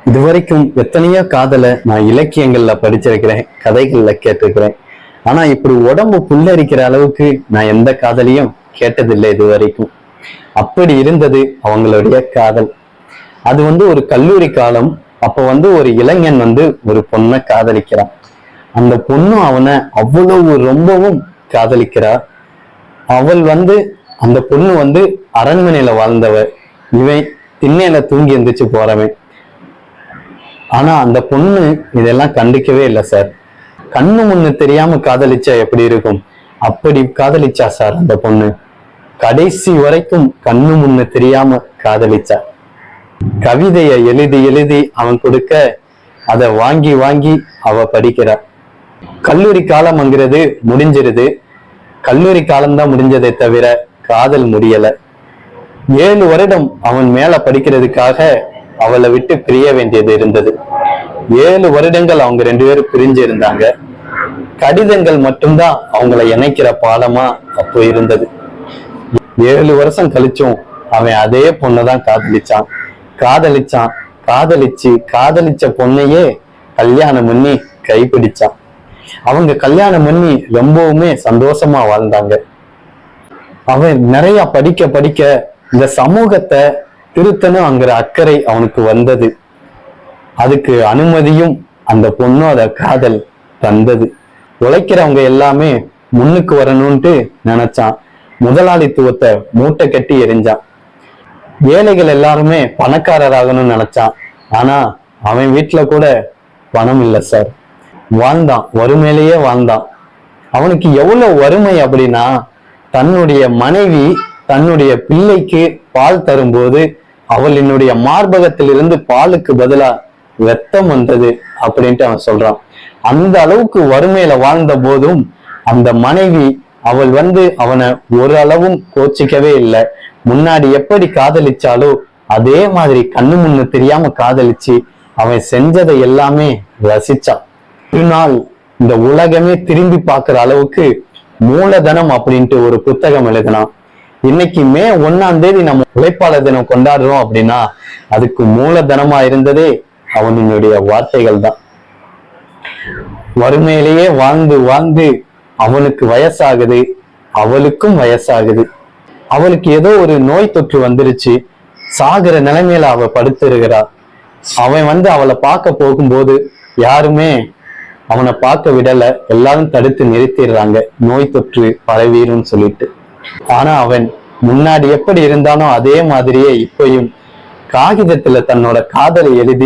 இதுவரைக்கும் எத்தனையோ காதலை நான் இலக்கியங்கள்ல படிச்சிருக்கிறேன், கதைகள்ல கேட்டிருக்கிறேன். ஆனா இப்படி உடம்பு புல்லரிக்கிற அளவுக்கு நான் எந்த காதலையும் கேட்டதில்லை இது வரைக்கும். அப்படி இருந்தது அவங்களுடைய காதல். அது ஒரு கல்லூரி காலம். அப்ப ஒரு இளைஞன் ஒரு பொண்ணை காதலிக்கிறான். அந்த பொண்ணும் அவனை அவ்வளவு ரொம்பவும் காதலிக்கிறா. அவள் அந்த பொண்ணு அரண்மனையில வாழ்ந்தவ, இவன் திண்ணையில தூங்கி எந்திரிச்சு போறவன். ஆனா அந்த பொண்ணு இதெல்லாம் கண்டுக்கவே இல்லை சார். கண்ணு முன்னு தெரியாம காதலிச்சா எப்படி இருக்கும், அப்படி காதலிச்சா சார் அந்த பொண்ணு. கடைசி வரைக்கும் கண்ணு முன்னு தெரியாம காதலிச்சா. கவிதைய எழுதி எழுதி அவன் கொடுக்க அதை வாங்கி வாங்கி அவ படிக்கிறா. கல்லூரி காலம்ங்கிறது முடிஞ்சிருது. கல்லூரி காலம்தான் முடிஞ்சதை தவிர காதல் முடியல. 7 வருடம் அவன் மேல படிக்கிறதுக்காக அவளை விட்டு பிரிய வேண்டியது இருந்தது. 7 வருடங்கள் அவங்க 2 பேரும் பிரிஞ்சு இருந்தாங்க. கடிதங்கள் மட்டும்தான் அவங்களை இணைக்கிற பாலமா அப்போ இருந்தது. 7 வருஷம் கழிச்சும் அவன் அதே பொண்ணைதான் காதலிச்ச பொண்ணையே கல்யாணம் பண்ணி கைப்பிடிச்சான். அவங்க கல்யாணம் பண்ணி ரொம்பவுமே சந்தோஷமா வாழ்ந்தாங்க. அவன் நிறைய படிக்க படிக்க இந்த சமூகத்தை திருத்தணும்ங்கிற அக்கறை அவனுக்கு வந்தது. அதுக்கு அனுமதியும் அந்த பொண்ணோட காதல் தந்தது. உழைக்கிறவங்க எல்லாமே முன்னுக்கு வரணும்ட்டு நினைச்சான். முதலாளித்துவத்தை மூட்டை கட்டி எரிஞ்சான். ஏழைகள் எல்லாருமே பணக்காரராகணும்னு நினைச்சான். ஆனா அவன் வீட்டுல கூட பணம் இல்லை சார். வாழ்ந்தான், வறுமையிலேயே வாழ்ந்தான். அவனுக்கு எவ்வளவு வறுமை அப்படின்னா, தன்னுடைய மனைவி தன்னுடைய பிள்ளைக்கு பால் தரும்போது அவள் என்னுடைய மார்பகத்திலிருந்து பாலுக்கு பதிலா ரத்தம் வந்தது அப்படின்ட்டு அவன் சொல்றான். அந்த அளவுக்கு வறுமையில வாழ்ந்த போதும் அந்த மனைவி அவள் அவனை ஒரு அளவும் கோச்சிக்கவே இல்லை. முன்னாடி எப்படி காதலிச்சாலோ அதே மாதிரி கண்ணு முன்னு தெரியாம காதலிச்சு அவன் செஞ்சதை எல்லாமே ரசிச்சான். ஒரு நாள் இந்த உலகமே திரும்பி பார்க்கிற அளவுக்கு மூலதனம் அப்படின்ட்டு ஒரு புத்தகம் எழுதினான். இன்னைக்கு மே 1ஆம் தேதி நம்ம உழைப்பாளர் தினம் கொண்டாடுறோம் அப்படின்னா அதுக்கு மூலதனமா இருந்ததே அவனுடைய வார்த்தைகள் தான். வறுமையிலேயே வாழ்ந்து வாழ்ந்து அவனுக்கு வயசாகுது, அவளுக்கும் வயசாகுது. அவளுக்கு ஏதோ ஒரு நோய் தொற்று வந்துருச்சு. சாகிற நிலைமையில அவ படுத்திருக்கிறா. அவன் அவளை பார்க்க போகும்போது யாருமே அவனை பார்க்க விடல. எல்லாரும் தடுத்து நிறுத்திடுறாங்க, நோய் தொற்று பரவிருன்னு சொல்லிட்டு. ஆனா அவன் முன்னாடி எப்படி இருந்தானோ அதே மாதிரியே இப்பயும் காகிதத்துல தன்னோட காதலை எழுதி